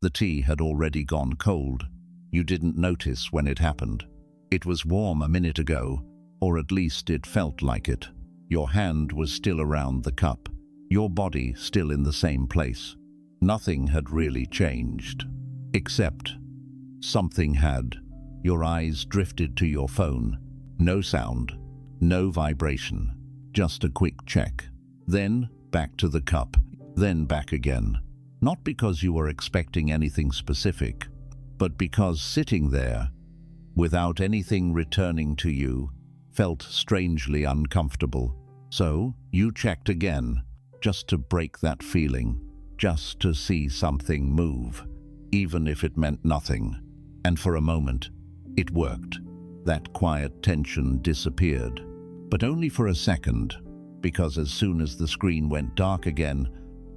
The tea had already gone cold. You didn't notice when it happened. It was warm a minute ago, or at least it felt like it. Your hand was still around the cup, your body still in the same place. Nothing had really changed. Except something had. Your eyes drifted to your phone. No sound, no vibration, just a quick check. Then back to the cup, then back again. Not because you were expecting anything specific, but because sitting there, without anything returning to you, felt strangely uncomfortable. So you checked again, just to break that feeling, just to see something move, even if it meant nothing. And for a moment, it worked. That quiet tension disappeared, but only for a second, because as soon as the screen went dark again,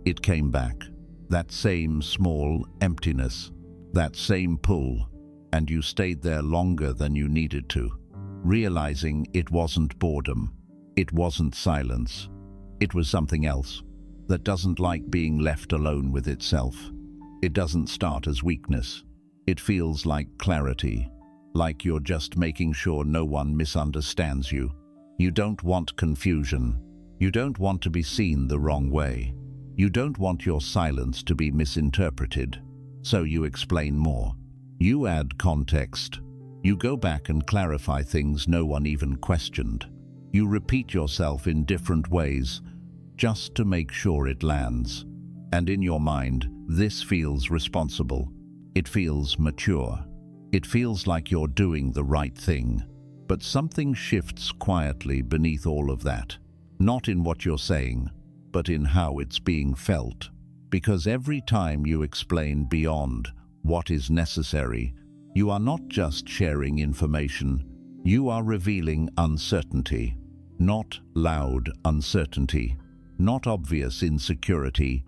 it came back. That same small emptiness, that same pull, and you stayed there longer than you needed to, realizing it wasn't boredom, it wasn't silence, it was something else that doesn't like being left alone with itself. It doesn't start as weakness. It feels like clarity, like you're just making sure no one misunderstands you. You don't want confusion. You don't want to be seen the wrong way. You don't want your silence to be misinterpreted. So you explain more. You add context. You go back and clarify things no one even questioned. You repeat yourself in different ways, just to make sure it lands. And in your mind, this feels responsible. It feels mature. It feels like you're doing the right thing. But something shifts quietly beneath all of that. Not in what you're saying, but in how it's being felt. Because every time you explain beyond what is necessary, you are not just sharing information, you are revealing uncertainty. Not loud uncertainty, not obvious insecurity,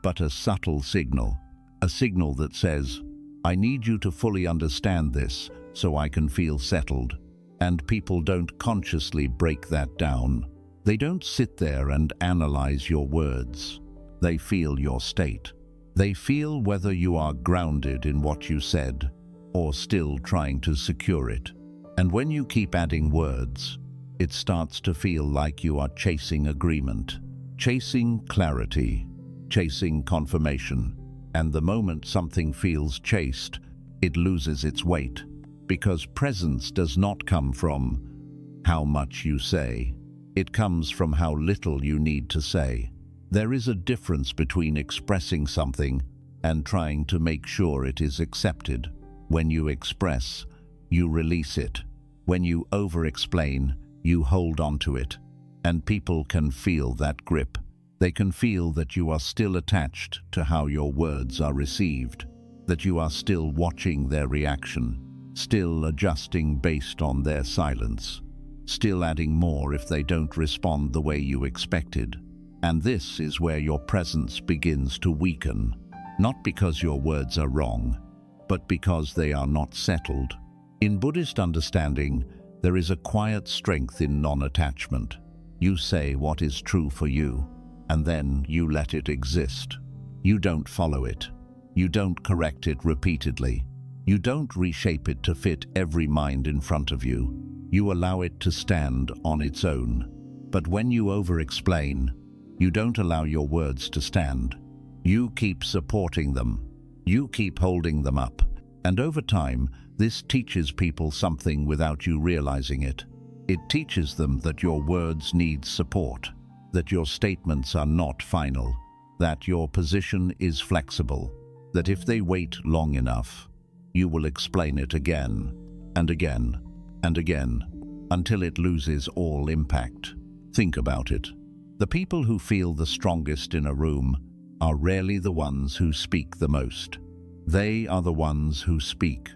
but a subtle signal. A signal that says, I need you to fully understand this so I can feel settled. And people don't consciously break that down. They don't sit there and analyze your words. They feel your state. They feel whether you are grounded in what you said or still trying to secure it. And when you keep adding words, it starts to feel like you are chasing agreement, chasing clarity, chasing confirmation. And the moment something feels chased, it loses its weight. Because presence does not come from how much you say. It comes from how little you need to say. There is a difference between expressing something and trying to make sure it is accepted. When you express, you release it. When you over-explain, you hold on to it. And people can feel that grip. They can feel that you are still attached to how your words are received, that you are still watching their reaction, still adjusting based on their silence, still adding more if they don't respond the way you expected. And this is where your presence begins to weaken, not because your words are wrong, but because they are not settled. In Buddhist understanding, there is a quiet strength in non-attachment. You say what is true for you, and then you let it exist. You don't follow it. You don't correct it repeatedly. You don't reshape it to fit every mind in front of you. You allow it to stand on its own. But when you over-explain, you don't allow your words to stand. You keep supporting them. You keep holding them up. And over time, this teaches people something without you realizing it. It teaches them that your words need support, that your statements are not final, that your position is flexible, that if they wait long enough, you will explain it again and again and again until it loses all impact. Think about it. The people who feel the strongest in a room are rarely the ones who speak the most. They are the ones who speak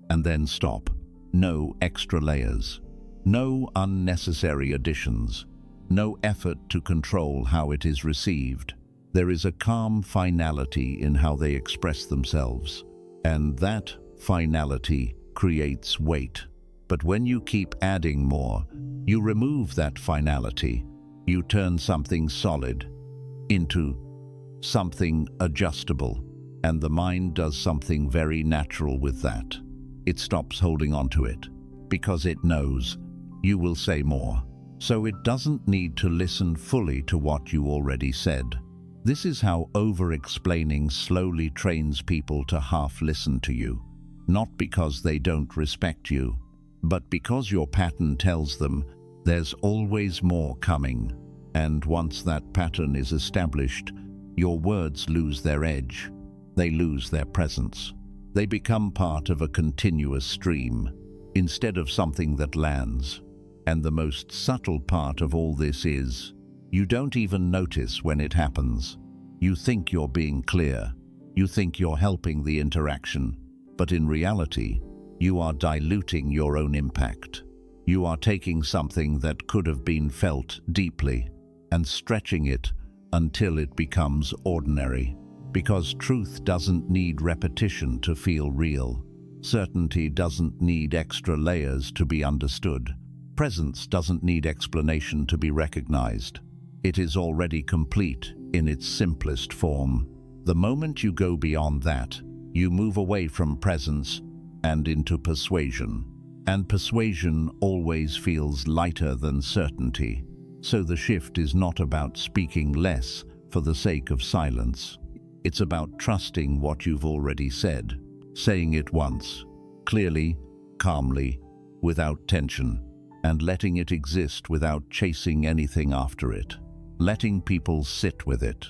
and then stop. No extra layers, no unnecessary additions, no effort to control how it is received. There is a calm finality in how they express themselves, and that finality creates weight. But when you keep adding more, you remove that finality. You turn something solid into something adjustable. And the mind does something very natural with that. It stops holding on to it, because it knows you will say more. So it doesn't need to listen fully to what you already said. This is how over-explaining slowly trains people to half listen to you. Not because they don't respect you, but because your pattern tells them there's always more coming. And once that pattern is established, your words lose their edge. They lose their presence. They become part of a continuous stream, instead of something that lands. And the most subtle part of all this is, you don't even notice when it happens. You think you're being clear. You think you're helping the interaction. But in reality, you are diluting your own impact. You are taking something that could have been felt deeply and stretching it until it becomes ordinary. Because truth doesn't need repetition to feel real. Certainty doesn't need extra layers to be understood. Presence doesn't need explanation to be recognized. It is already complete in its simplest form. The moment you go beyond that, you move away from presence and into persuasion. And persuasion always feels lighter than certainty. So the shift is not about speaking less for the sake of silence. It's about trusting what you've already said, saying it once, clearly, calmly, without tension, and letting it exist without chasing anything after it. Letting people sit with it.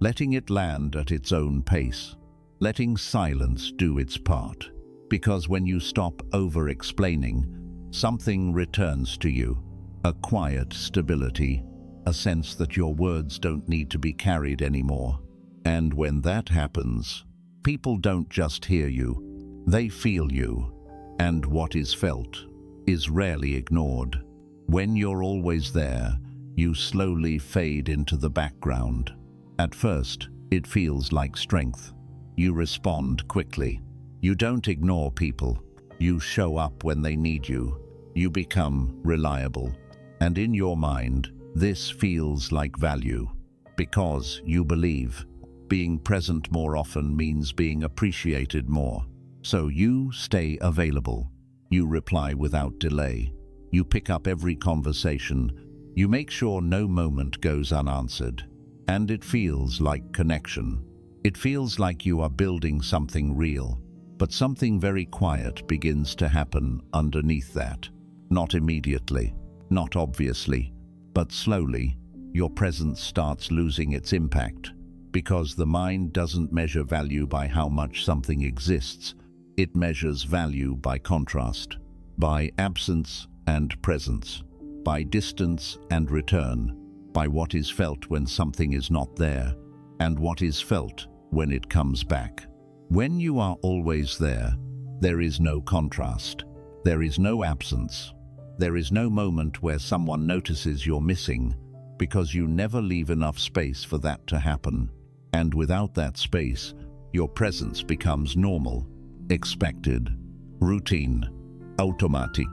Letting it land at its own pace. Letting silence do its part. Because when you stop over-explaining, something returns to you. A quiet stability, a sense that your words don't need to be carried anymore. And when that happens, people don't just hear you, they feel you. And what is felt is rarely ignored. When you're always there, you slowly fade into the background. At first, it feels like strength. You respond quickly. You don't ignore people. You show up when they need you. You become reliable. And in your mind, this feels like value. Because you believe being present more often means being appreciated more. So you stay available. You reply without delay. You pick up every conversation. You make sure no moment goes unanswered. And it feels like connection. It feels like you are building something real. But something very quiet begins to happen underneath that. Not immediately, not obviously, but slowly, your presence starts losing its impact. Because the mind doesn't measure value by how much something exists. It measures value by contrast, by absence and presence, by distance and return, by what is felt when something is not there, and what is felt when it comes back. When you are always there is no contrast. There is no absence. There is no moment where someone notices you're missing, because you never leave enough space for that to happen. And without that space, your presence becomes normal, expected, routine, automatic.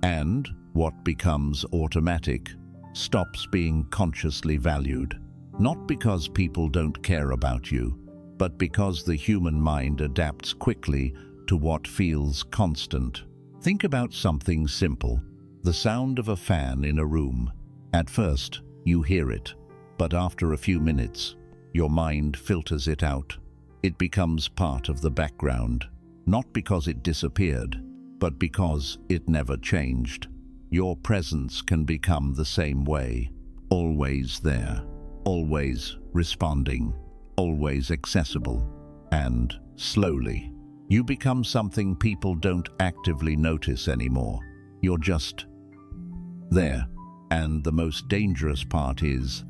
And what becomes automatic stops being consciously valued. Not because people don't care about you, but because the human mind adapts quickly to what feels constant. Think about something simple. The sound of a fan in a room. At first, you hear it, but after a few minutes, your mind filters it out. It becomes part of the background, not because it disappeared, but because it never changed. Your presence can become the same way, always there, always responding, always accessible, and slowly, you become something people don't actively notice anymore. You're just there. And the most dangerous part is,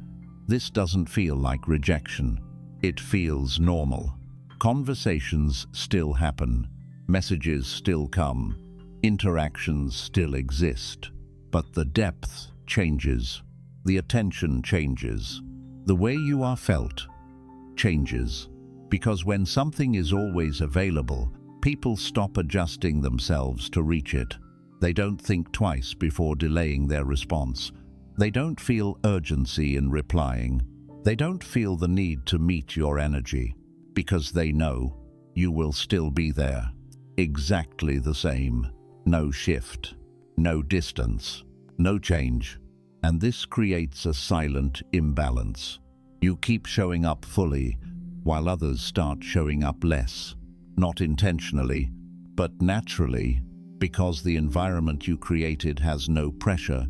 this doesn't feel like rejection. It feels normal. Conversations still happen. Messages still come. Interactions still exist. But the depth changes. The attention changes. The way you are felt changes. Because when something is always available, people stop adjusting themselves to reach it. They don't think twice before delaying their response. They don't feel urgency in replying. They don't feel the need to meet your energy. because they know you will still be there, exactly the same. No shift, no distance, no change. And this creates a silent imbalance. You keep showing up fully, while others start showing up less. Not intentionally, but naturally, because the environment you created has no pressure,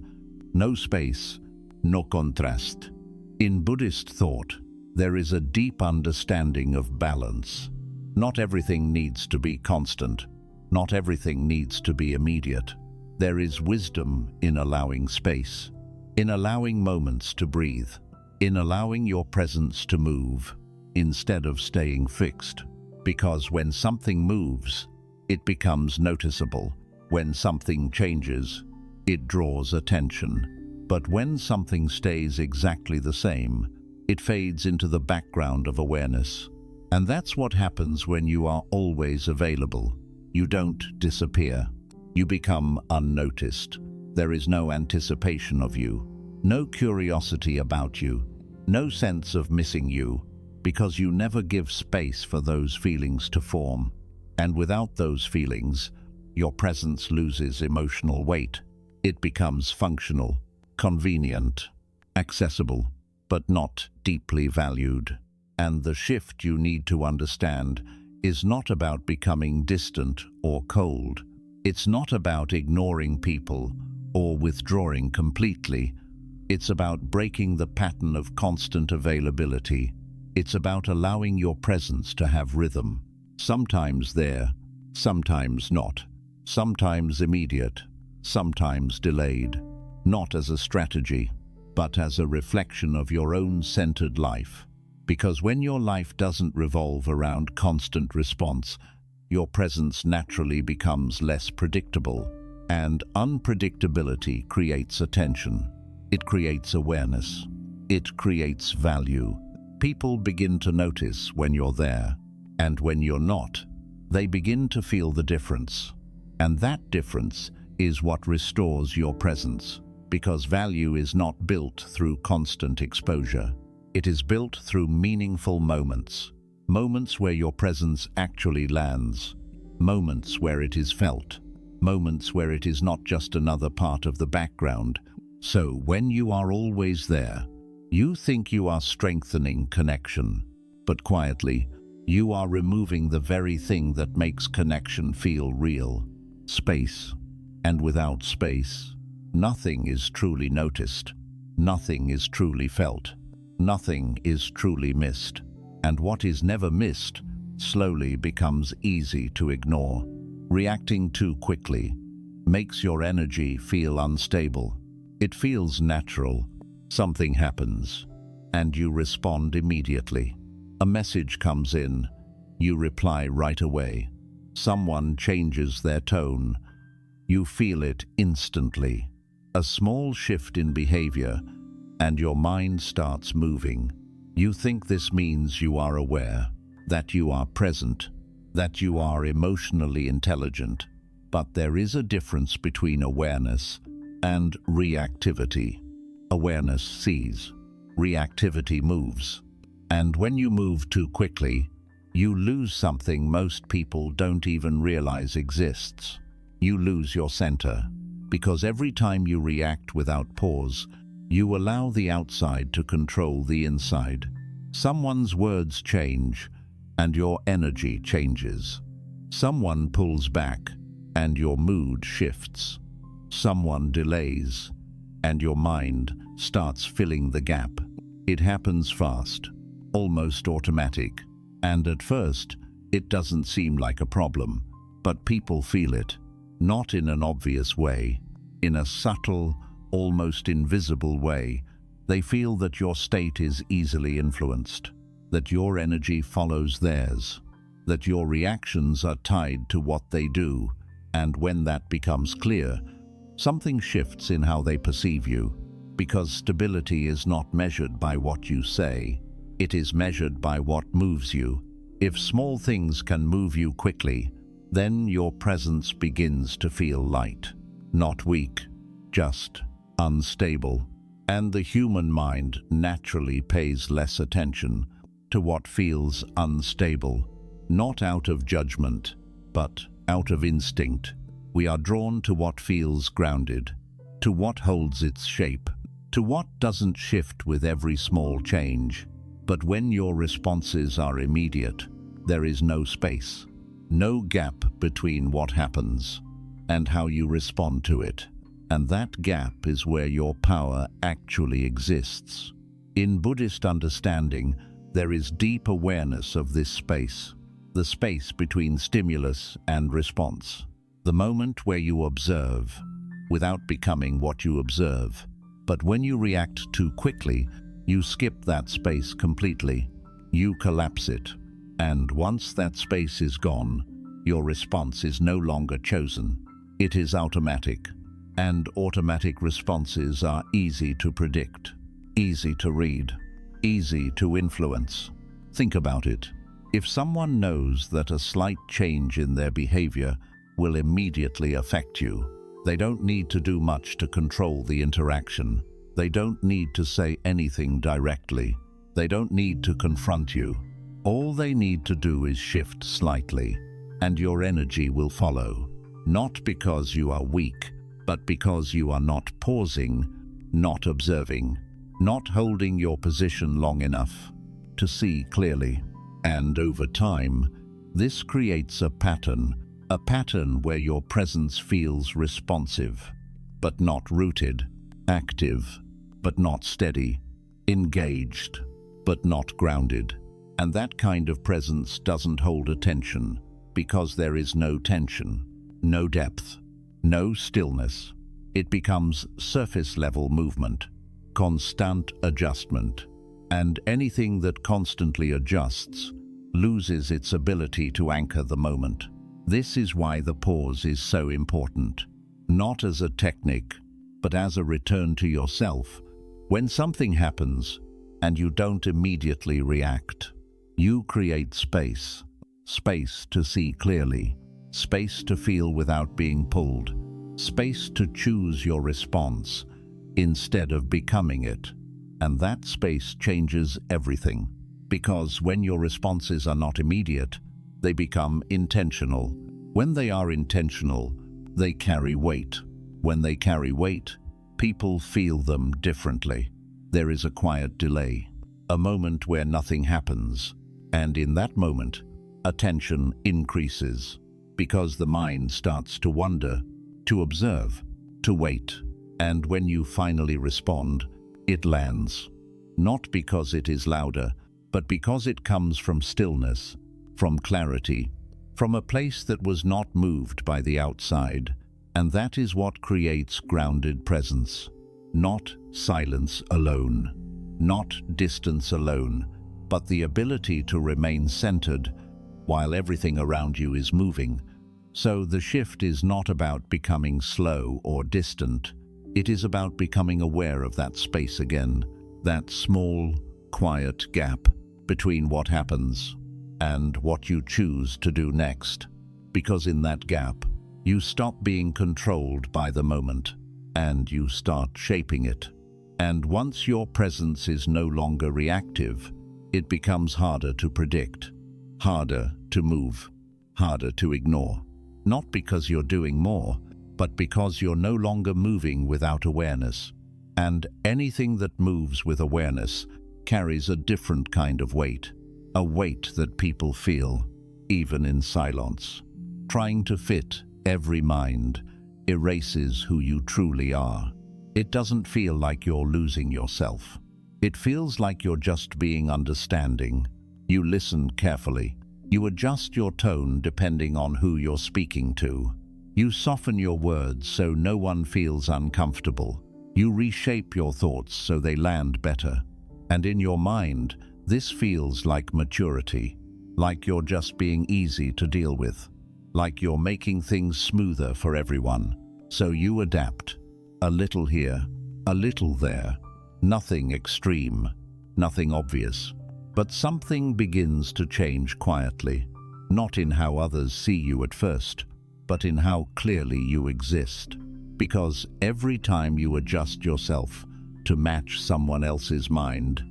no space, no contrast. In Buddhist thought, there is a deep understanding of balance. Not everything needs to be constant. Not everything needs to be immediate. There is wisdom in allowing space, in allowing moments to breathe, in allowing your presence to move, instead of staying fixed. Because when something moves, it becomes noticeable. When something changes, it draws attention. But when something stays exactly the same, it fades into the background of awareness. And that's what happens when you are always available. You don't disappear. You become unnoticed. There is no anticipation of you, no curiosity about you, no sense of missing you, because you never give space for those feelings to form. And without those feelings, your presence loses emotional weight. It becomes functional, convenient, accessible, but not deeply valued. And the shift you need to understand is not about becoming distant or cold. It's not about ignoring people or withdrawing completely. It's about breaking the pattern of constant availability. It's about allowing your presence to have rhythm. Sometimes there, sometimes not. Sometimes immediate, sometimes delayed. Not as a strategy, but as a reflection of your own centered life. Because when your life doesn't revolve around constant response, your presence naturally becomes less predictable. And unpredictability creates attention. It creates awareness. It creates value. People begin to notice when you're there, and when you're not, they begin to feel the difference. And that difference is what restores your presence, because value is not built through constant exposure. It is built through meaningful moments, moments where your presence actually lands, moments where it is felt, moments where it is not just another part of the background. So when you are always there, you think you are strengthening connection, but quietly, you are removing the very thing that makes connection feel real: space. And without space, nothing is truly noticed, nothing is truly felt, nothing is truly missed. And what is never missed slowly becomes easy to ignore. Reacting too quickly makes your energy feel unstable. It feels natural. Something happens, and you respond immediately. A message comes in, you reply right away. Someone changes their tone, you feel it instantly. A small shift in behavior, and your mind starts moving. You think this means you are aware, that you are present, that you are emotionally intelligent. But there is a difference between awareness and reactivity. Awareness sees, reactivity moves. And when you move too quickly, you lose something most people don't even realize exists. You lose your center, because every time you react without pause, you allow the outside to control the inside. Someone's words change, and your energy changes. Someone pulls back, and your mood shifts. Someone delays, and your mind starts filling the gap. It happens fast, almost automatic, and at first, it doesn't seem like a problem, but people feel it, not in an obvious way, in a subtle, almost invisible way. They feel that your state is easily influenced, that your energy follows theirs, that your reactions are tied to what they do, and when that becomes clear, something shifts in how they perceive you, because stability is not measured by what you say, it is measured by what moves you. If small things can move you quickly, then your presence begins to feel light, not weak, just unstable. And the human mind naturally pays less attention to what feels unstable, not out of judgment, but out of instinct. We are drawn to what feels grounded, to what holds its shape, to what doesn't shift with every small change. But when your responses are immediate, there is no space, no gap between what happens and how you respond to it. And that gap is where your power actually exists. In Buddhist understanding, there is deep awareness of this space, the space between stimulus and response, the moment where you observe without becoming what you observe. But when you react too quickly, you skip that space completely. You collapse it. And once that space is gone, your response is no longer chosen. It is automatic. And automatic responses are easy to predict, easy to read, easy to influence. Think about it. If someone knows that a slight change in their behavior will immediately affect you, they don't need to do much to control the interaction. They don't need to say anything directly. They don't need to confront you. All they need to do is shift slightly, and your energy will follow. Not because you are weak, but because you are not pausing, not observing, not holding your position long enough to see clearly. And over time, this creates a pattern where your presence feels responsive, but not rooted, active, but not steady, engaged, but not grounded. And that kind of presence doesn't hold attention because there is no tension, no depth, no stillness. It becomes surface-level movement, constant adjustment, and anything that constantly adjusts loses its ability to anchor the moment. This is why the pause is so important, not as a technique, but as a return to yourself. When something happens and you don't immediately react, you create space, space to see clearly, space to feel without being pulled, space to choose your response instead of becoming it. And that space changes everything, because when your responses are not immediate, they become intentional. When they are intentional, they carry weight. When they carry weight, people feel them differently. There is a quiet delay, a moment where nothing happens, and in that moment, attention increases, because the mind starts to wonder, to observe, to wait. And when you finally respond, it lands, not because it is louder, but because it comes from stillness, from clarity, from a place that was not moved by the outside. And that is what creates grounded presence. Not silence alone, not distance alone, but the ability to remain centered while everything around you is moving. So the shift is not about becoming slow or distant. It is about becoming aware of that space again, that small, quiet gap between what happens and what you choose to do next. Because in that gap, you stop being controlled by the moment and you start shaping it. And once your presence is no longer reactive, it becomes harder to predict, harder to move, harder to ignore. Not because you're doing more, but because you're no longer moving without awareness. And anything that moves with awareness carries a different kind of weight, a weight that people feel, even in silence. Trying to fit every mind erases who you truly are. It doesn't feel like you're losing yourself. It feels like you're just being understanding. You listen carefully. You adjust your tone depending on who you're speaking to. You soften your words so no one feels uncomfortable. You reshape your thoughts so they land better. And in your mind, this feels like maturity, like you're just being easy to deal with, like you're making things smoother for everyone. So you adapt, a little here, a little there, nothing extreme, nothing obvious. But something begins to change quietly, not in how others see you at first, but in how clearly you exist. Because every time you adjust yourself to match someone else's mind,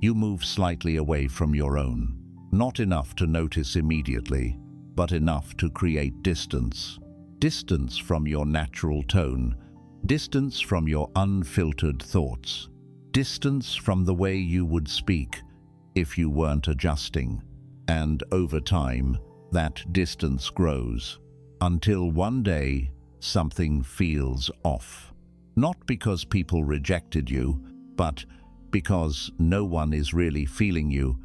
You move slightly away from your own. Not enough to notice immediately, but enough to create distance. Distance from your natural tone. Distance from your unfiltered thoughts. Distance from the way you would speak if you weren't adjusting. And over time, that distance grows, until one day something feels off. Not because people rejected you, but because no one is really feeling you.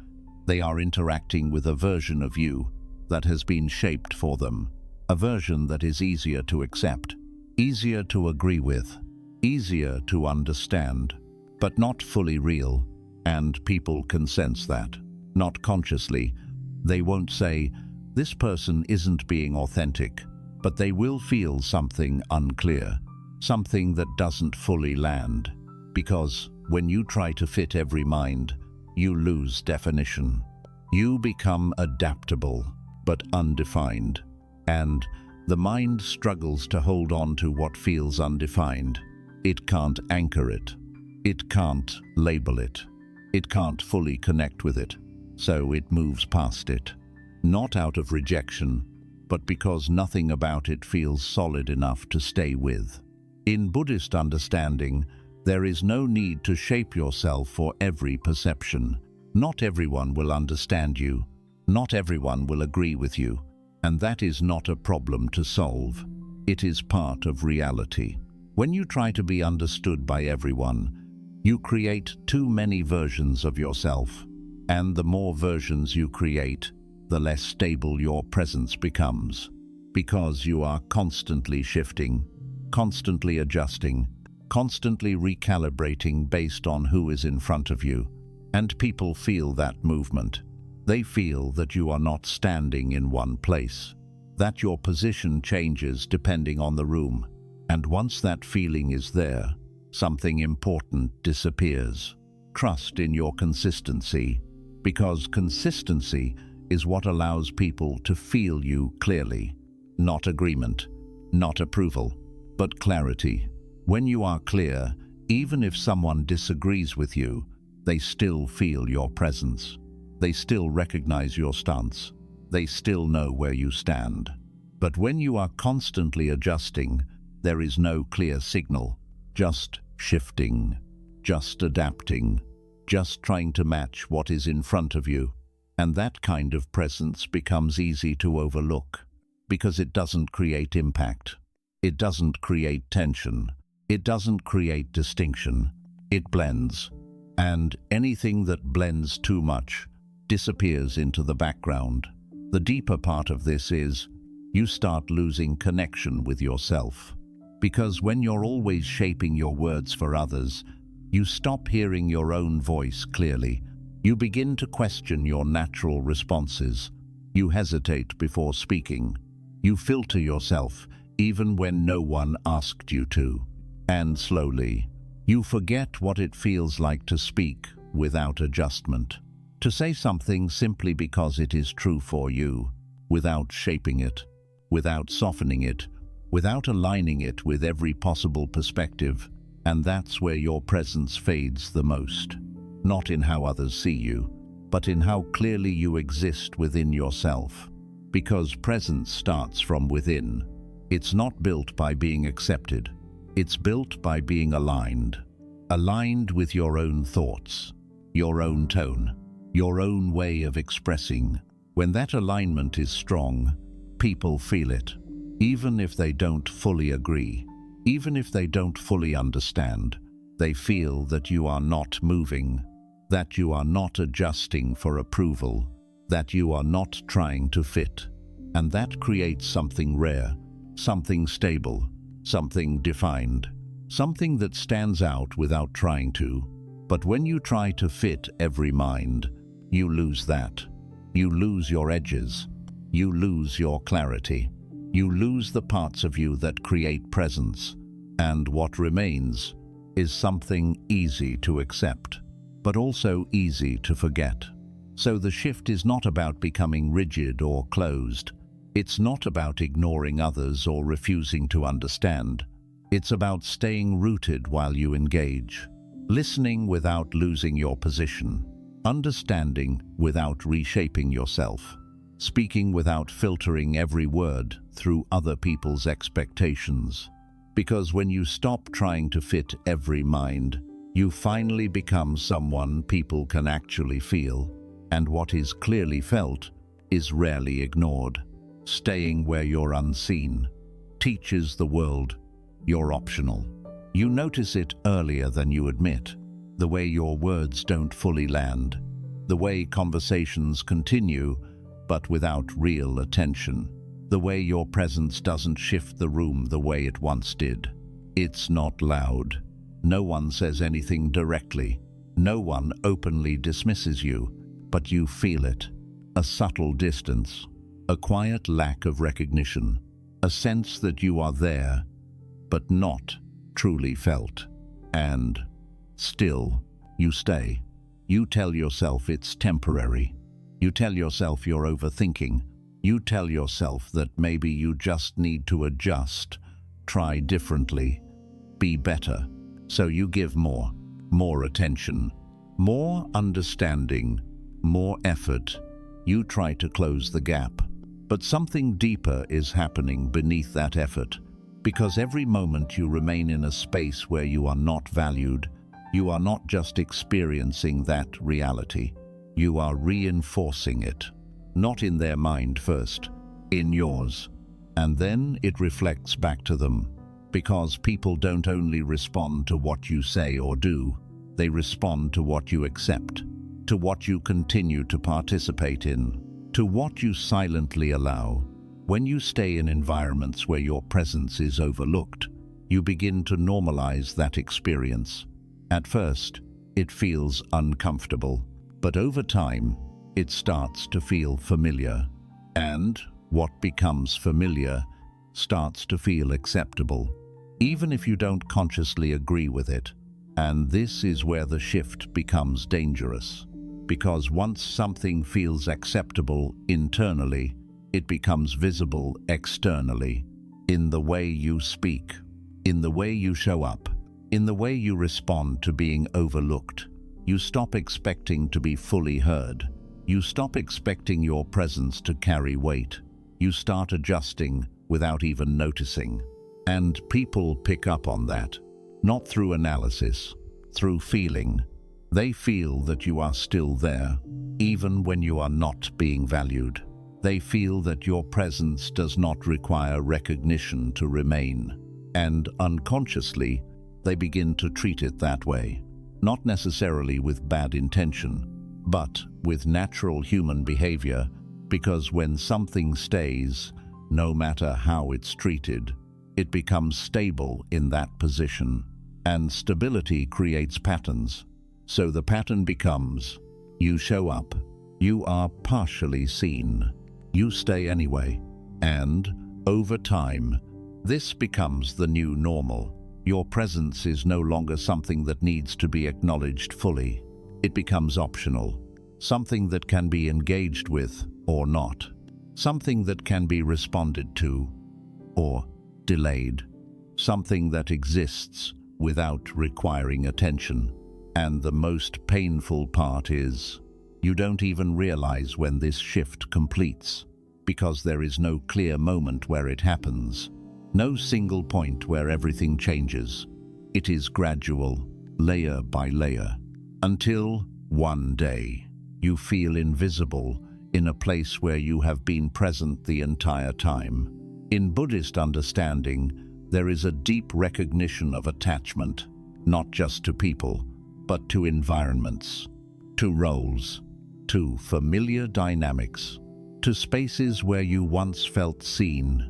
They are interacting with a version of you that has been shaped for them. A version that is easier to accept, easier to agree with, easier to understand, but not fully real. And people can sense that. Not consciously. They won't say, "This person isn't being authentic," but they will feel something unclear, something that doesn't fully land. Because when you try to fit every mind, you lose definition. You become adaptable, but undefined. And the mind struggles to hold on to what feels undefined. It can't anchor it. It can't label it. It can't fully connect with it. So it moves past it. Not out of rejection, but because nothing about it feels solid enough to stay with. In Buddhist understanding, there is no need to shape yourself for every perception. Not everyone will understand you. Not everyone will agree with you. And that is not a problem to solve. It is part of reality. When you try to be understood by everyone, you create too many versions of yourself. And the more versions you create, the less stable your presence becomes. Because you are constantly shifting, constantly adjusting, constantly recalibrating based on who is in front of you. And people feel that movement. They feel that you are not standing in one place, that your position changes depending on the room. And once that feeling is there, something important disappears. Trust in your consistency, because consistency is what allows people to feel you clearly. Not agreement, not approval, but clarity. When you are clear, even if someone disagrees with you, they still feel your presence. They still recognize your stance. They still know where you stand. But when you are constantly adjusting, there is no clear signal. Just shifting, just adapting, just trying to match what is in front of you. And that kind of presence becomes easy to overlook, because it doesn't create impact. It doesn't create tension. It doesn't create distinction. It blends. And anything that blends too much disappears into the background. The deeper part of this is, you start losing connection with yourself. Because when you're always shaping your words for others, you stop hearing your own voice clearly. You begin to question your natural responses. You hesitate before speaking. You filter yourself, even when no one asked you to. And slowly, you forget what it feels like to speak without adjustment. To say something simply because it is true for you, without shaping it, without softening it, without aligning it with every possible perspective. And that's where your presence fades the most. Not in how others see you, but in how clearly you exist within yourself. Because presence starts from within. It's not built by being accepted. It's built by being aligned. Aligned with your own thoughts, your own tone, your own way of expressing. When that alignment is strong, people feel it. Even if they don't fully agree, even if they don't fully understand, they feel that you are not moving, that you are not adjusting for approval, that you are not trying to fit. And that creates something rare, something stable, something defined, something that stands out without trying to. But when you try to fit every mind, you lose that. You lose your edges. You lose your clarity. You lose the parts of you that create presence. And what remains is something easy to accept, but also easy to forget. So the shift is not about becoming rigid or closed. It's not about ignoring others or refusing to understand. It's about staying rooted while you engage, listening without losing your position, understanding without reshaping yourself, speaking without filtering every word through other people's expectations. Because when you stop trying to fit every mind, you finally become someone people can actually feel, and what is clearly felt is rarely ignored. Staying where you're unseen teaches the world you're optional. You notice it earlier than you admit, the way your words don't fully land, the way conversations continue but without real attention, the way your presence doesn't shift the room the way it once did. It's not loud. No one says anything directly. No one openly dismisses you, but you feel it. A subtle distance, a quiet lack of recognition, a sense that you are there, but not truly felt. And still, you stay. You tell yourself it's temporary. You tell yourself you're overthinking. You tell yourself that maybe you just need to adjust, try differently, be better. So you give more attention, more understanding, more effort. You try to close the gap. But something deeper is happening beneath that effort, because every moment you remain in a space where you are not valued, you are not just experiencing that reality, you are reinforcing it. Not in their mind first, in yours. And then it reflects back to them, because people don't only respond to what you say or do, they respond to what you accept, to what you continue to participate in, to what you silently allow. When you stay in environments where your presence is overlooked, you begin to normalize that experience. At first, it feels uncomfortable, but over time, it starts to feel familiar. And what becomes familiar starts to feel acceptable, even if you don't consciously agree with it. And this is where the shift becomes dangerous. Because once something feels acceptable internally, it becomes visible externally, in the way you speak, in the way you show up, in the way you respond to being overlooked. You stop expecting to be fully heard. You stop expecting your presence to carry weight. You start adjusting without even noticing. And people pick up on that, not through analysis, through feeling. They feel that you are still there, even when you are not being valued. They feel that your presence does not require recognition to remain. And unconsciously, they begin to treat it that way. Not necessarily with bad intention, but with natural human behavior, because when something stays, no matter how it's treated, it becomes stable in that position. And stability creates patterns. So the pattern becomes, you show up, you are partially seen, you stay anyway. And, over time, this becomes the new normal. Your presence is no longer something that needs to be acknowledged fully. It becomes optional, something that can be engaged with or not, something that can be responded to or delayed, something that exists without requiring attention. And the most painful part is, you don't even realize when this shift completes, because there is no clear moment where it happens, no single point where everything changes. It is gradual, layer by layer, until one day you feel invisible in a place where you have been present the entire time. In Buddhist understanding, there is a deep recognition of attachment, not just to people, but to environments, to roles, to familiar dynamics, to spaces where you once felt seen,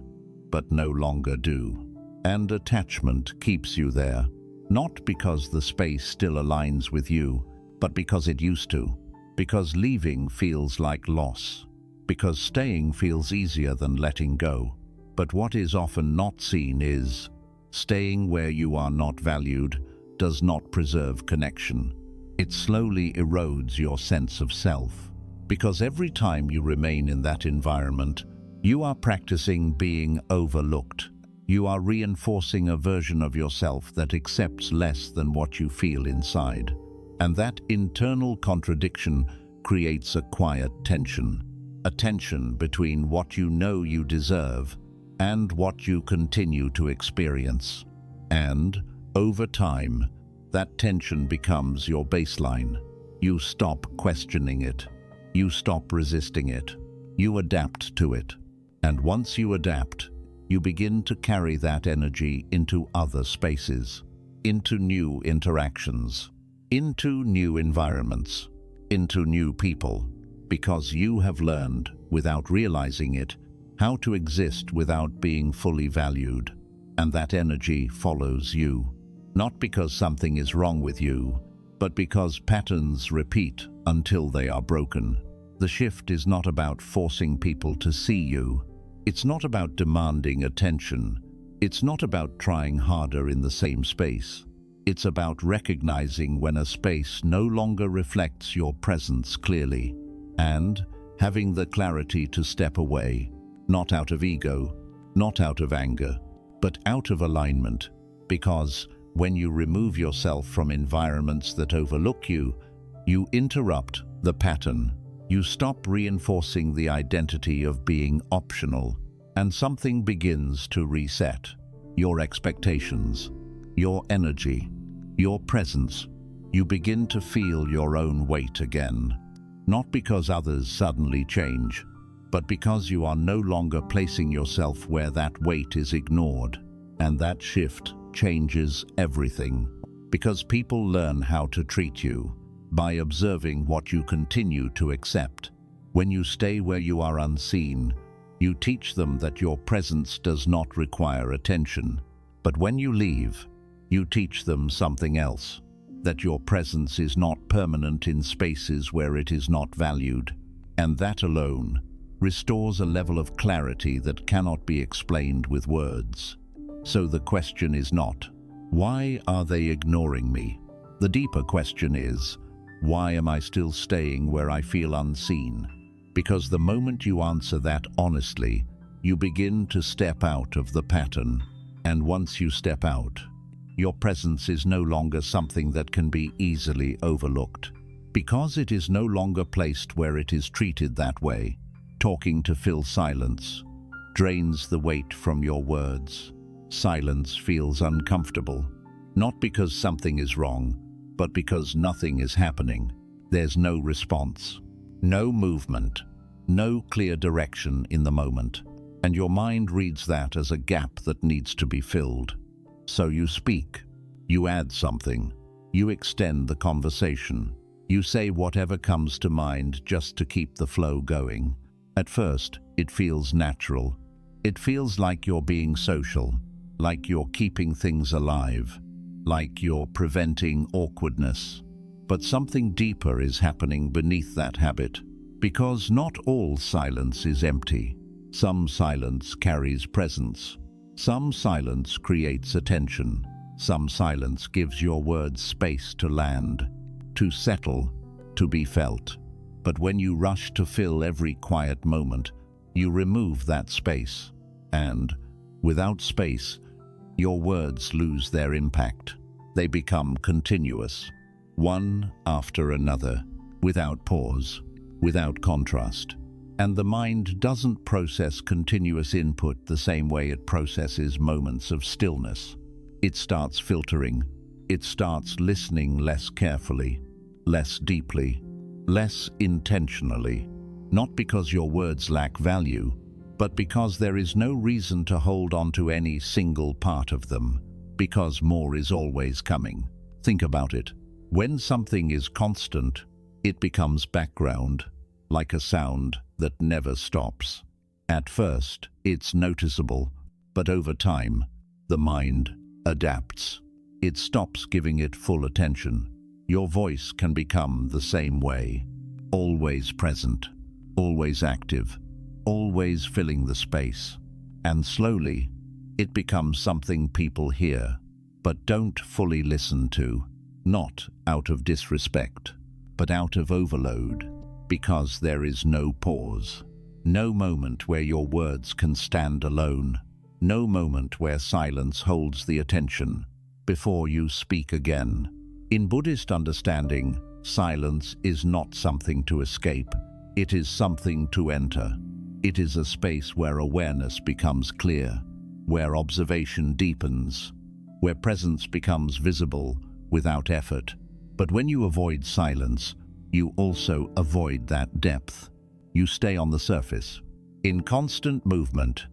but no longer do. And attachment keeps you there, not because the space still aligns with you, but because it used to, because leaving feels like loss, because staying feels easier than letting go. But what is often not seen is, staying where you are not valued does not preserve connection. It slowly erodes your sense of self, because every time you remain in that environment, you are practicing being overlooked. You are reinforcing a version of yourself that accepts less than what you feel inside. And that internal contradiction creates a quiet tension, a tension between what you know you deserve and what you continue to experience. And, over time, that tension becomes your baseline. You stop questioning it. You stop resisting it. You adapt to it. And once you adapt, you begin to carry that energy into other spaces, into new interactions, into new environments, into new people, because you have learned, without realizing it, how to exist without being fully valued. And that energy follows you, not because something is wrong with you, but because patterns repeat until they are broken. The shift is not about forcing people to see you. It's not about demanding attention. It's not about trying harder in the same space. It's about recognizing when a space no longer reflects your presence clearly, and having the clarity to step away, not out of ego, not out of anger, but out of alignment, because when you remove yourself from environments that overlook you, you interrupt the pattern. You stop reinforcing the identity of being optional, and something begins to reset. Your expectations, your energy, your presence. You begin to feel your own weight again, not because others suddenly change, but because you are no longer placing yourself where that weight is ignored. And that shift changes everything, because people learn how to treat you by observing what you continue to accept. When you stay where you are unseen, you teach them that your presence does not require attention. But when you leave, you teach them something else, that your presence is not permanent in spaces where it is not valued. And that alone restores a level of clarity that cannot be explained with words. So the question is not, why are they ignoring me? The deeper question is, why am I still staying where I feel unseen? Because the moment you answer that honestly, you begin to step out of the pattern. And once you step out, your presence is no longer something that can be easily overlooked. Because it is no longer placed where it is treated that way, talking to fill silence drains the weight from your words. Silence feels uncomfortable, not because something is wrong, but because nothing is happening. There's no response, no movement, no clear direction in the moment, and your mind reads that as a gap that needs to be filled. So you speak, you add something, you extend the conversation, you say whatever comes to mind just to keep the flow going. At first, it feels natural. It feels like you're being social, like you're keeping things alive, like you're preventing awkwardness. But something deeper is happening beneath that habit, because not all silence is empty. Some silence carries presence. Some silence creates attention. Some silence gives your words space to land, to settle, to be felt. But when you rush to fill every quiet moment, you remove that space. And, without space, your words lose their impact. They become continuous, one after another, without pause, without contrast. And the mind doesn't process continuous input the same way it processes moments of stillness. It starts filtering. It starts listening less carefully, less deeply, less intentionally. Not because your words lack value, but because there is no reason to hold on to any single part of them, because more is always coming. Think about it. When something is constant, it becomes background, like a sound that never stops. At first, it's noticeable, but over time, the mind adapts. It stops giving it full attention. Your voice can become the same way, always present, always active, always filling the space. And slowly, it becomes something people hear, but don't fully listen to, not out of disrespect, but out of overload, because there is no pause, no moment where your words can stand alone, no moment where silence holds the attention before you speak again. In Buddhist understanding, silence is not something to escape. It is something to enter. It is a space where awareness becomes clear, where observation deepens, where presence becomes visible without effort. But when you avoid silence, you also avoid that depth. You stay on the surface. In constant movement,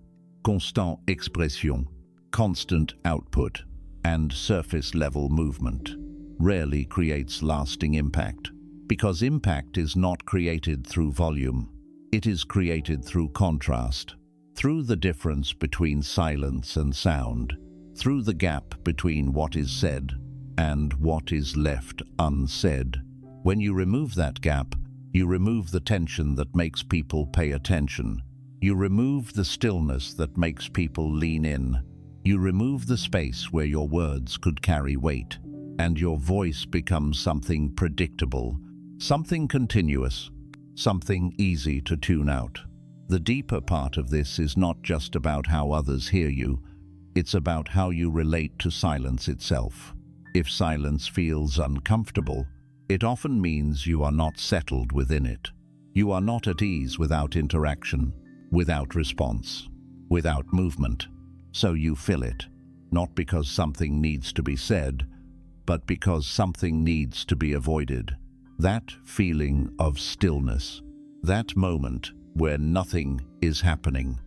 constant expression, constant output, and surface-level movement rarely creates lasting impact, because impact is not created through volume. It is created through contrast, through the difference between silence and sound, through the gap between what is said and what is left unsaid. When you remove that gap, you remove the tension that makes people pay attention. You remove the stillness that makes people lean in. You remove the space where your words could carry weight, and your voice becomes something predictable, something continuous, something easy to tune out. The deeper part of this is not just about how others hear you, it's about how you relate to silence itself. If silence feels uncomfortable, it often means you are not settled within it. You are not at ease without interaction, without response, without movement. So you fill it, not because something needs to be said, but because something needs to be avoided. That feeling of stillness, that moment where nothing is happening,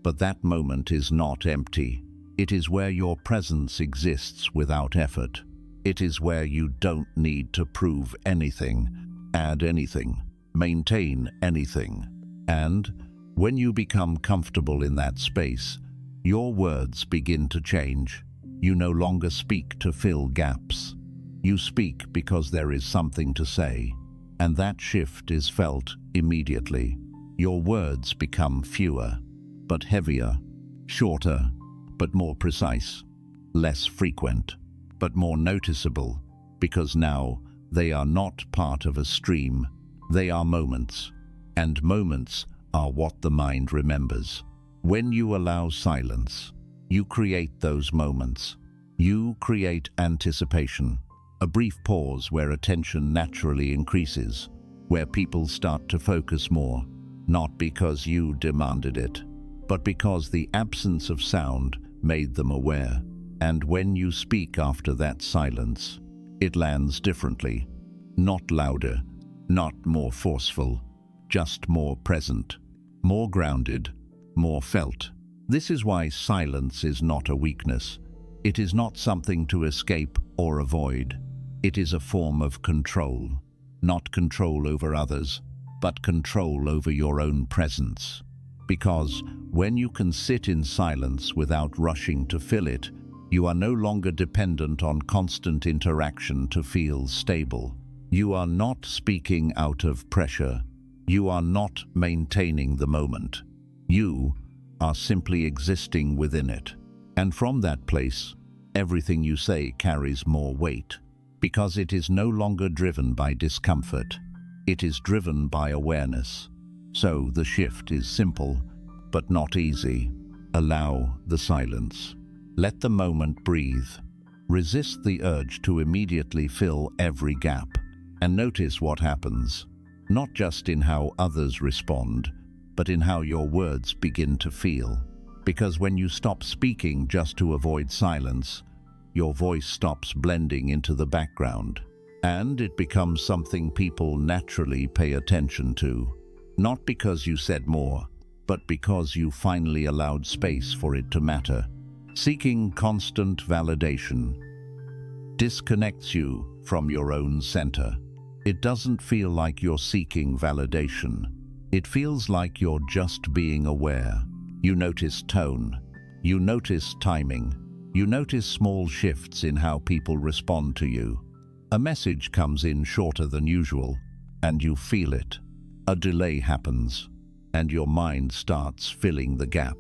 but that moment is not empty. It is where your presence exists without effort. It is where you don't need to prove anything, add anything, maintain anything. And when you become comfortable in that space, your words begin to change. You no longer speak to fill gaps. You speak because there is something to say, and that shift is felt immediately. Your words become fewer, but heavier, shorter, but more precise, less frequent, but more noticeable, because now they are not part of a stream, they are moments, and moments are what the mind remembers. When you allow silence, you create those moments. You create anticipation, a brief pause where attention naturally increases, where people start to focus more, not because you demanded it, but because the absence of sound made them aware. And when you speak after that silence, it lands differently, not louder, not more forceful, just more present, more grounded, more felt. This is why silence is not a weakness. It is not something to escape or avoid. It is a form of control, not control over others, but control over your own presence. Because when you can sit in silence without rushing to fill it, you are no longer dependent on constant interaction to feel stable. You are not speaking out of pressure. You are not maintaining the moment. You are simply existing within it. And from that place, everything you say carries more weight, because it is no longer driven by discomfort. It is driven by awareness. So the shift is simple, but not easy. Allow the silence. Let the moment breathe. Resist the urge to immediately fill every gap, and notice what happens, not just in how others respond, but in how your words begin to feel. Because when you stop speaking just to avoid silence, your voice stops blending into the background, and it becomes something people naturally pay attention to. Not because you said more, but because you finally allowed space for it to matter. Seeking constant validation disconnects you from your own center. It doesn't feel like you're seeking validation. It feels like you're just being aware. You notice tone. You notice timing. You notice small shifts in how people respond to you. A message comes in shorter than usual, and you feel it. A delay happens, and your mind starts filling the gap.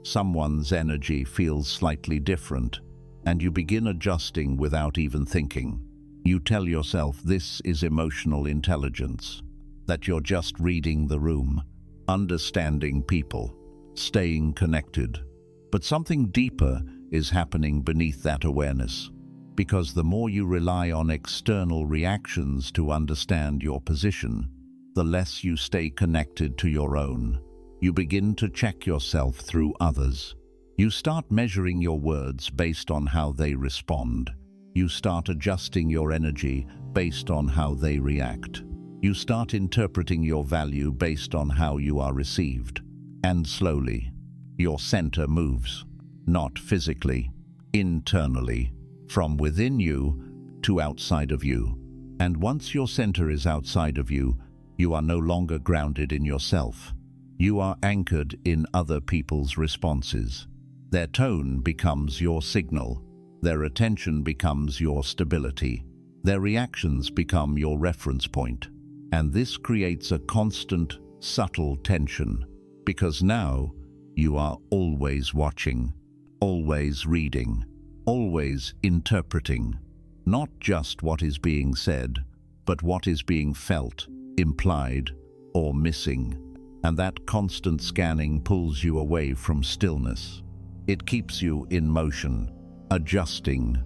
Someone's energy feels slightly different, and you begin adjusting without even thinking. You tell yourself this is emotional intelligence, that you're just reading the room, understanding people, staying connected. But something deeper is happening beneath that awareness. Because the more you rely on external reactions to understand your position, the less you stay connected to your own. You begin to check yourself through others. You start measuring your words based on how they respond. You start adjusting your energy based on how they react. You start interpreting your value based on how you are received. And slowly, your center moves, not physically, internally, from within you to outside of you. And once your center is outside of you, you are no longer grounded in yourself. You are anchored in other people's responses. Their tone becomes your signal. Their attention becomes your stability. Their reactions become your reference point. And this creates a constant, subtle tension, because now you are always watching, always reading, always interpreting, not just what is being said, but what is being felt, implied, or missing. And that constant scanning pulls you away from stillness. It keeps you in motion, adjusting,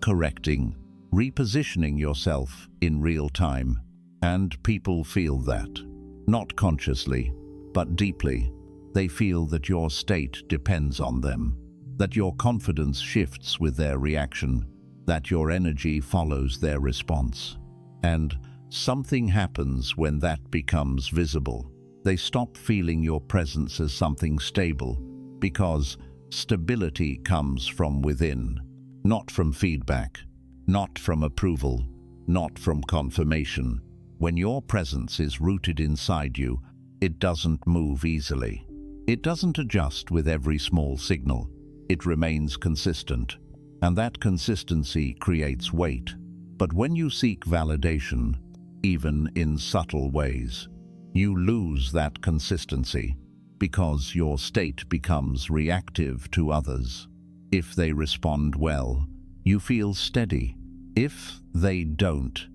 correcting, repositioning yourself in real time. And people feel that, not consciously, but deeply. They feel that your state depends on them, that your confidence shifts with their reaction, that your energy follows their response. And something happens when that becomes visible. They stop feeling your presence as something stable, because stability comes from within, not from feedback, not from approval, not from confirmation. When your presence is rooted inside you, it doesn't move easily. It doesn't adjust with every small signal. It remains consistent, and that consistency creates weight. But when you seek validation, even in subtle ways, you lose that consistency, because your state becomes reactive to others. If they respond well, you feel steady. If they don't,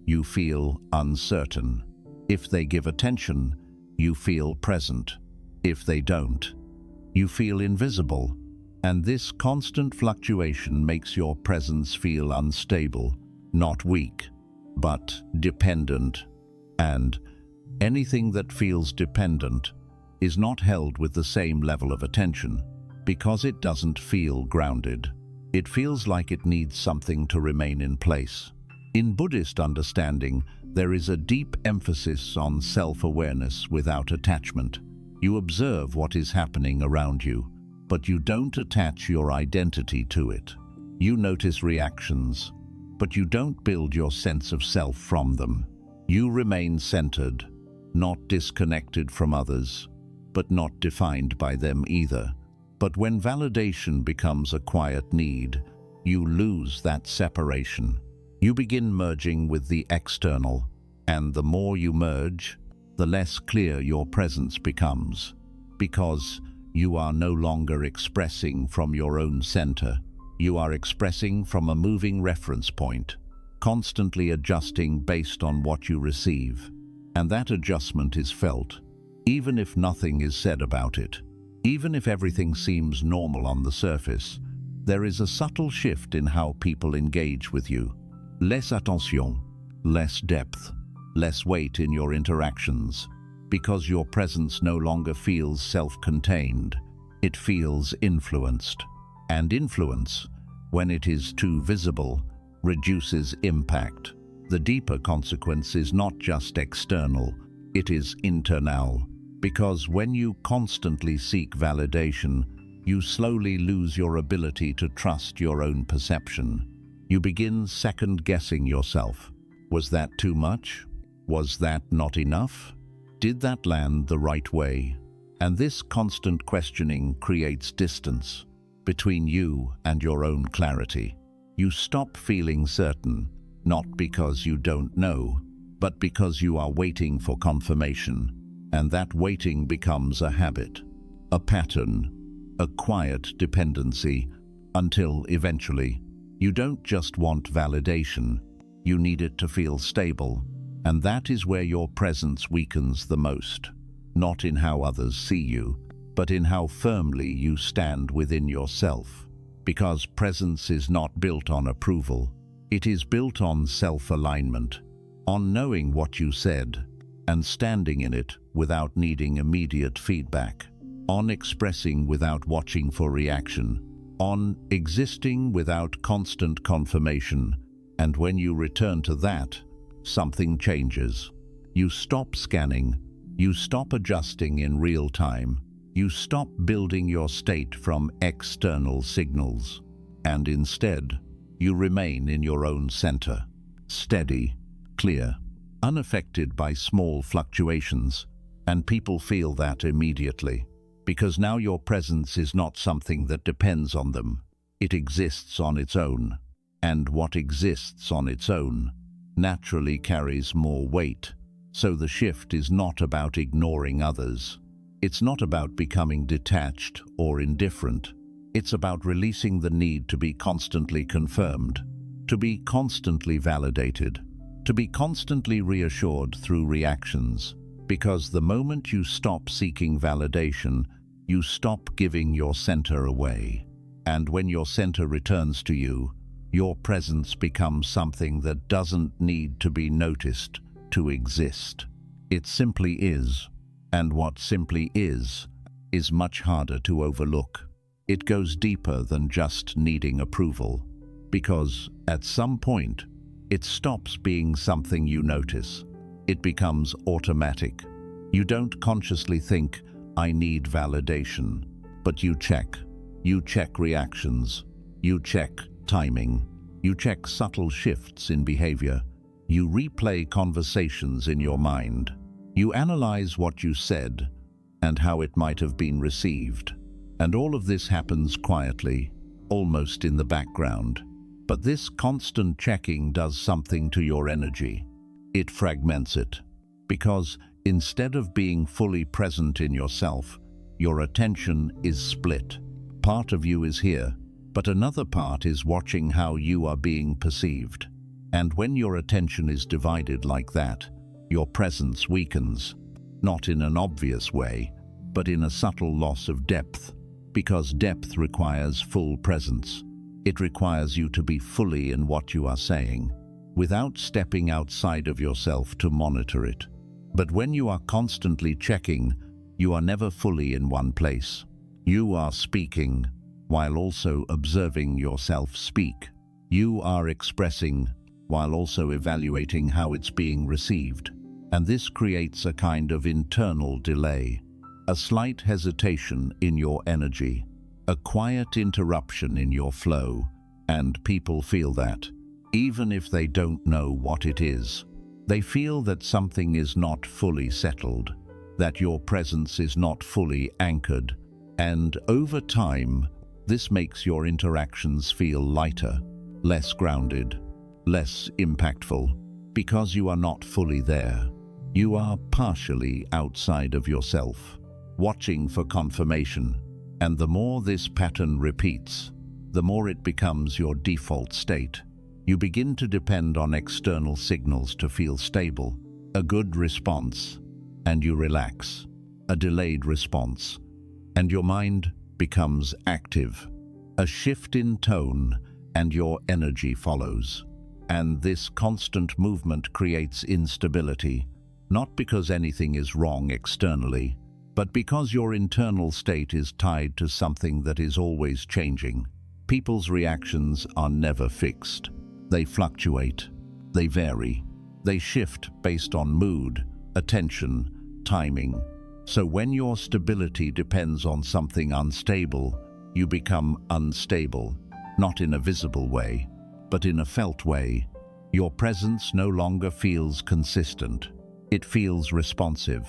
you feel uncertain. If they give attention, you feel present. If they don't, you feel invisible. And this constant fluctuation makes your presence feel unstable, not weak, but dependent. And anything that feels dependent is not held with the same level of attention, because it doesn't feel grounded. It feels like it needs something to remain in place. In Buddhist understanding, there is a deep emphasis on self-awareness without attachment. You observe what is happening around you, but you don't attach your identity to it. You notice reactions, but you don't build your sense of self from them. You remain centered, not disconnected from others, but not defined by them either. But when validation becomes a quiet need, you lose that separation. You begin merging with the external, and the more you merge, the less clear your presence becomes, because you are no longer expressing from your own center. You are expressing from a moving reference point, constantly adjusting based on what you receive. And that adjustment is felt, even if nothing is said about it. Even if everything seems normal on the surface, there is a subtle shift in how people engage with you. Less attention, less depth, less weight in your interactions, because your presence no longer feels self-contained. It feels influenced. And influence, when it is too visible, reduces impact. The deeper consequence is not just external, it is internal. Because when you constantly seek validation, you slowly lose your ability to trust your own perception. You begin second-guessing yourself. Was that too much? Was that not enough? Did that land the right way? And this constant questioning creates distance between you and your own clarity. You stop feeling certain, not because you don't know, but because you are waiting for confirmation. And that waiting becomes a habit, a pattern, a quiet dependency, until eventually, you don't just want validation, you need it to feel stable. And that is where your presence weakens the most, not in how others see you, but in how firmly you stand within yourself. because presence is not built on approval. It is built on self-alignment, on knowing what you said and standing in it without needing immediate feedback, on expressing without watching for reaction, on existing without constant confirmation. And when you return to that, something changes. You stop scanning, you stop adjusting in real time, you stop building your state from external signals, and instead, you remain in your own center, steady, clear, unaffected by small fluctuations, and people feel that immediately, because now your presence is not something that depends on them. It exists on its own, and what exists on its own naturally carries more weight. So the shift is not about ignoring others. It's not about becoming detached or indifferent. It's about releasing the need to be constantly confirmed, to be constantly validated, to be constantly reassured through reactions. Because the moment you stop seeking validation, you stop giving your center away. And when your center returns to you, your presence becomes something that doesn't need to be noticed to exist. It simply is. And what simply is much harder to overlook. It goes deeper than just needing approval, because at some point, it stops being something you notice. It becomes automatic. You don't consciously think, I need validation, but you check. You check reactions. You check timing. You check subtle shifts in behavior. You replay conversations in your mind. You analyze what you said and how it might have been received. And all of this happens quietly, almost in the background. But this constant checking does something to your energy. It fragments it. Because instead of being fully present in yourself, your attention is split. Part of you is here, but another part is watching how you are being perceived. And when your attention is divided like that, your presence weakens, not in an obvious way, but in a subtle loss of depth. Because depth requires full presence. It requires you to be fully in what you are saying, without stepping outside of yourself to monitor it. But when you are constantly checking, you are never fully in one place. You are speaking, while also observing yourself speak. You are expressing, while also evaluating how it's being received. And this creates a kind of internal delay. A slight hesitation in your energy, a quiet interruption in your flow, and people feel that, even if they don't know what it is. They feel that something is not fully settled, that your presence is not fully anchored, and over time, this makes your interactions feel lighter, less grounded, less impactful, because you are not fully there. You are partially outside of yourself, watching for confirmation, and the more this pattern repeats, the more it becomes your default state. You begin to depend on external signals to feel stable, a good response, and you relax, a delayed response, and your mind becomes active. A shift in tone, and your energy follows. And this constant movement creates instability, not because anything is wrong externally, but because your internal state is tied to something that is always changing. People's reactions are never fixed. They fluctuate, they vary, they shift based on mood, attention, timing. So when your stability depends on something unstable, you become unstable, not in a visible way, but in a felt way. Your presence no longer feels consistent. It feels responsive,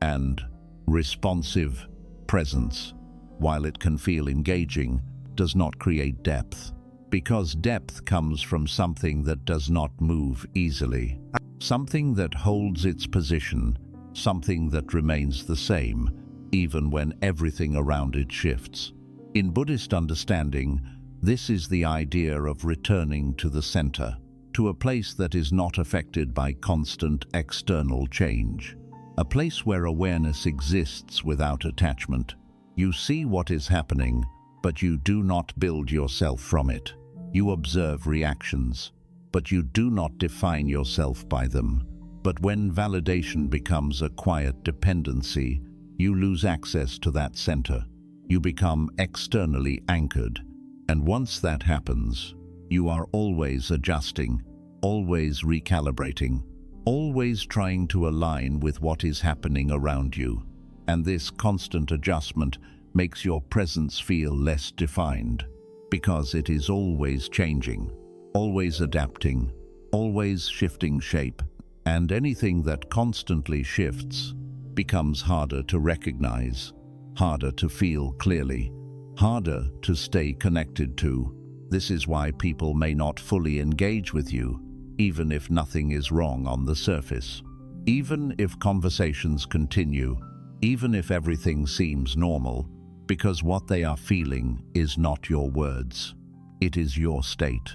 and responsive presence, while it can feel engaging, does not create depth. Because depth comes from something that does not move easily, something that holds its position, something that remains the same, even when everything around it shifts. In Buddhist understanding, this is the idea of returning to the center, to a place that is not affected by constant external change. A place where awareness exists without attachment. You see what is happening, but you do not build yourself from it. You observe reactions, but you do not define yourself by them. But when validation becomes a quiet dependency, you lose access to that center. You become externally anchored, and once that happens, you are always adjusting, always recalibrating, always trying to align with what is happening around you. And this constant adjustment makes your presence feel less defined, because it is always changing, always adapting, always shifting shape, and anything that constantly shifts becomes harder to recognize, harder to feel clearly, harder to stay connected to. This is why people may not fully engage with you, even if nothing is wrong on the surface. Even if conversations continue, even if everything seems normal, because what they are feeling is not your words. It is your state,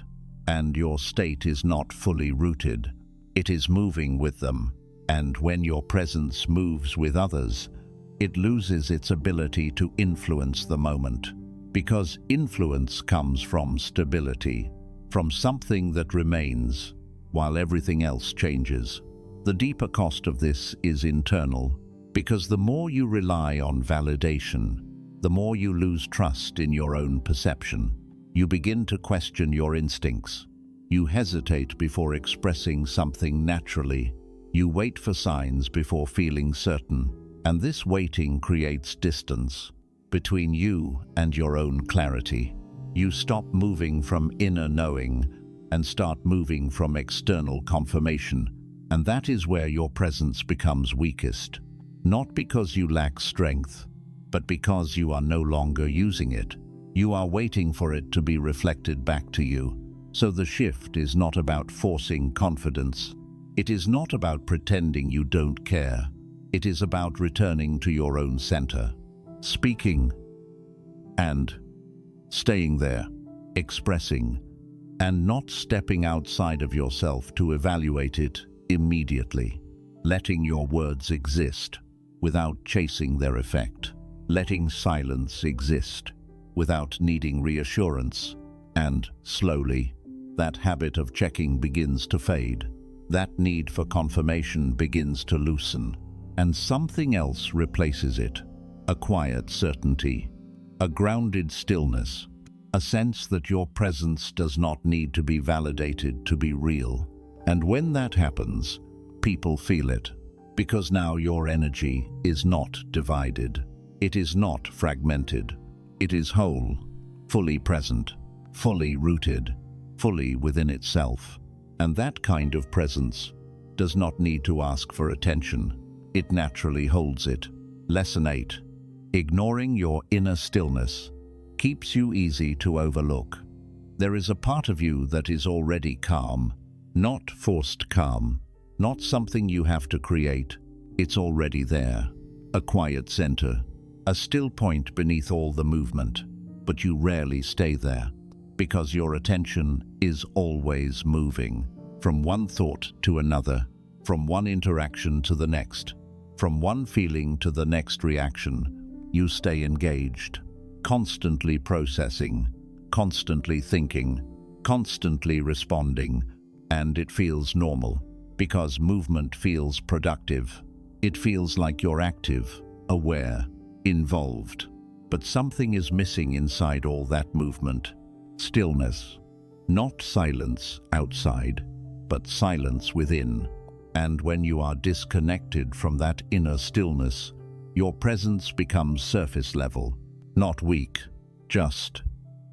and your state is not fully rooted. It is moving with them, and when your presence moves with others, it loses its ability to influence the moment, because influence comes from stability, from something that remains while everything else changes. The deeper cost of this is internal, because the more you rely on validation, the more you lose trust in your own perception. You begin to question your instincts. You hesitate before expressing something naturally. You wait for signs before feeling certain, and this waiting creates distance between you and your own clarity. You stop moving from inner knowing and start moving from external confirmation, and that is where your presence becomes weakest. Not because you lack strength, but because you are no longer using it. You are waiting for it to be reflected back to you. So the shift is not about forcing confidence. It is not about pretending you don't care. It is about returning to your own center, speaking and staying there, expressing, and not stepping outside of yourself to evaluate it immediately. Letting your words exist without chasing their effect. Letting silence exist without needing reassurance. And slowly, that habit of checking begins to fade. That need for confirmation begins to loosen, and something else replaces it. A quiet certainty, a grounded stillness, a sense that your presence does not need to be validated to be real. And when that happens, people feel it, because now your energy is not divided. It is not fragmented. It is whole, fully present, fully rooted, fully within itself. And that kind of presence does not need to ask for attention. It naturally holds it. Lesson 8. Ignoring your inner stillness keeps you easy to overlook. There is a part of you that is already calm, not forced calm, not something you have to create. It's already there. A quiet center, a still point beneath all the movement. But you rarely stay there, because your attention is always moving, from one thought to another, from one interaction to the next, from one feeling to the next reaction. You stay engaged, constantly processing, constantly thinking, constantly responding, and it feels normal, because movement feels productive. It feels like you're active, aware, involved. But something is missing inside all that movement. Stillness. Not silence outside, but silence within. And when you are disconnected from that inner stillness, your presence becomes surface level, not weak, just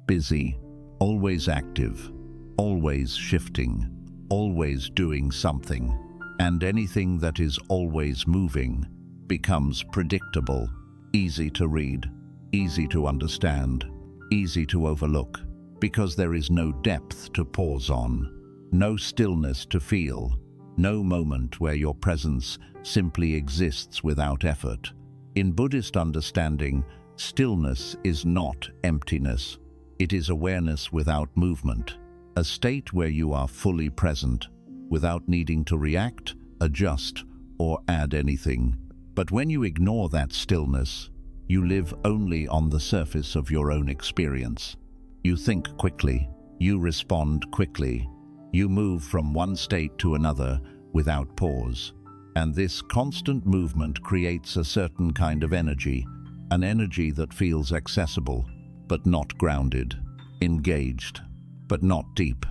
busy, always active, always shifting, always doing something. And anything that is always moving becomes predictable, easy to read, easy to understand, easy to overlook, because there is no depth to pause on, no stillness to feel, no moment where your presence simply exists without effort. In Buddhist understanding, stillness is not emptiness. It is awareness without movement, a state where you are fully present, without needing to react, adjust, or add anything. But when you ignore that stillness, You live only on the surface of your own experience. You think quickly, you respond quickly, you move from one state to another without pause. And this constant movement creates a certain kind of energy, an energy that feels accessible, but not grounded, engaged, but not deep,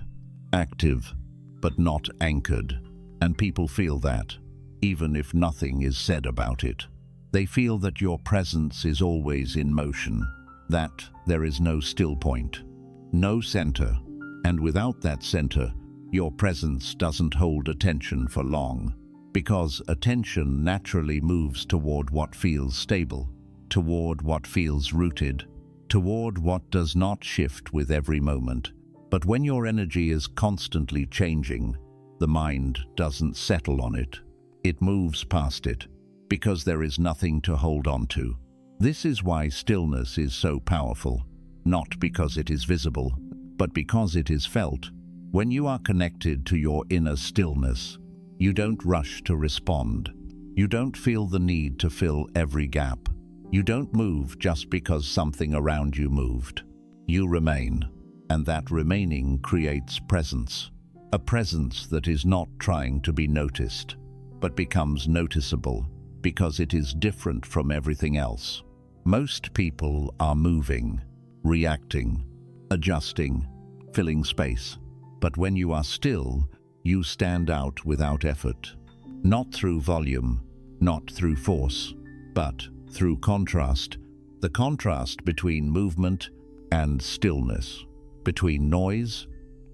active, but not anchored. And people feel that, even if nothing is said about it. They feel that your presence is always in motion, that there is no still point, no center, and without that center, your presence doesn't hold attention for long, because attention naturally moves toward what feels stable, toward what feels rooted, toward what does not shift with every moment. But when your energy is constantly changing, the mind doesn't settle on it. It moves past it, because there is nothing to hold on to. This is why stillness is so powerful, not because it is visible, but because it is felt. When you are connected to your inner stillness, you don't rush to respond. You don't feel the need to fill every gap. You don't move just because something around you moved. You remain, and that remaining creates presence. A presence that is not trying to be noticed, but becomes noticeable because it is different from everything else. Most people are moving, reacting, adjusting, filling space. But when you are still, you stand out without effort. Not through volume, not through force, but through contrast. The contrast between movement and stillness, between noise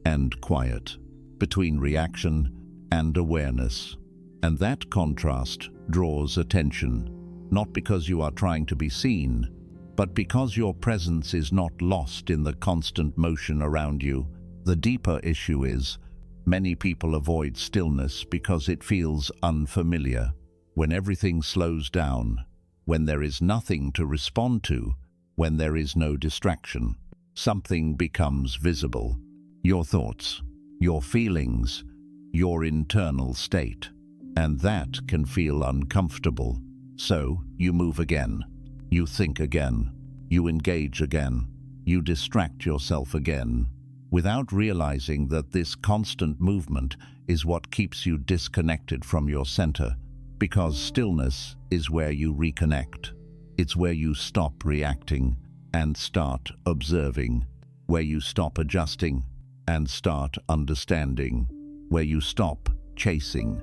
and quiet, between reaction and awareness. And that contrast draws attention, not because you are trying to be seen, but because your presence is not lost in the constant motion around you. The deeper issue is, many people avoid stillness because it feels unfamiliar. When everything slows down, when there is nothing to respond to, when there is no distraction, something becomes visible. Your thoughts, your feelings, your internal state. And that can feel uncomfortable. So you move again, you think again, you engage again, you distract yourself again, without realizing that this constant movement is what keeps you disconnected from your center, because stillness is where you reconnect. It's where you stop reacting and start observing, where you stop adjusting and start understanding, where you stop chasing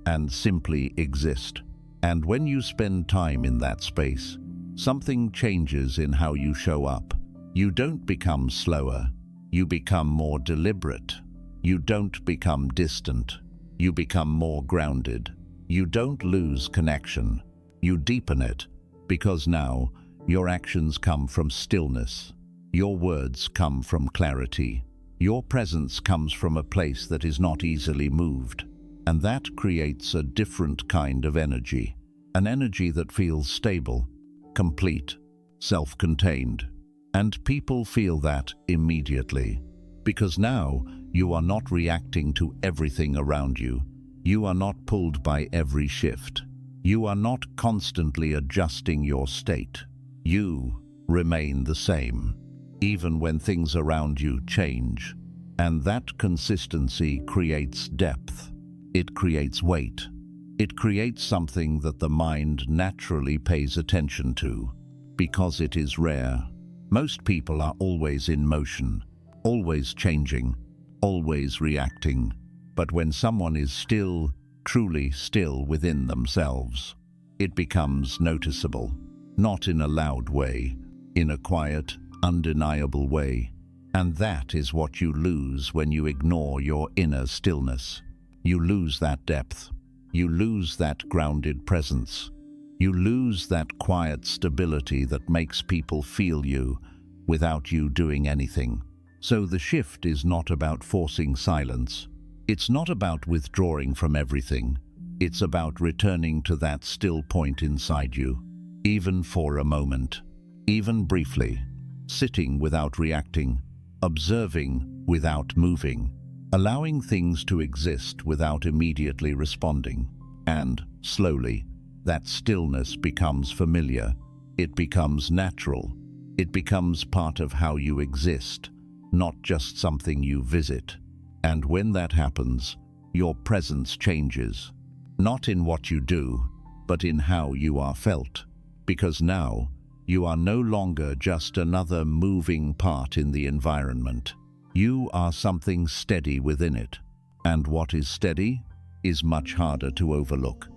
and simply exist. And when you spend time in that space, something changes in how you show up. You don't become slower, you become more deliberate. You don't become distant, you become more grounded. You don't lose connection, you deepen it, because now your actions come from stillness, your words come from clarity, your presence comes from a place that is not easily moved. And that creates a different kind of energy, an energy that feels stable, complete, self-contained. And people feel that immediately, because now you are not reacting to everything around you. You are not pulled by every shift. You are not constantly adjusting your state. You remain the same, even when things around you change. And that consistency creates depth. It creates weight. It creates something that the mind naturally pays attention to, because it is rare. Most people are always in motion, always changing, always reacting. But when someone is still, truly still within themselves, it becomes noticeable, not in a loud way, in a quiet, undeniable way. And that is what you lose when you ignore your inner stillness. You lose that depth. You lose that grounded presence. You lose that quiet stability that makes people feel you without you doing anything. So the shift is not about forcing silence. It's not about withdrawing from everything. It's about returning to that still point inside you, even for a moment, even briefly, sitting without reacting, observing without moving, allowing things to exist without immediately responding. And, slowly, that stillness becomes familiar. It becomes natural. It becomes part of how you exist, not just something you visit. And when that happens, your presence changes. Not in what you do, but in how you are felt. Because now, you are no longer just another moving part in the environment. You are something steady within it. And what is steady is much harder to overlook.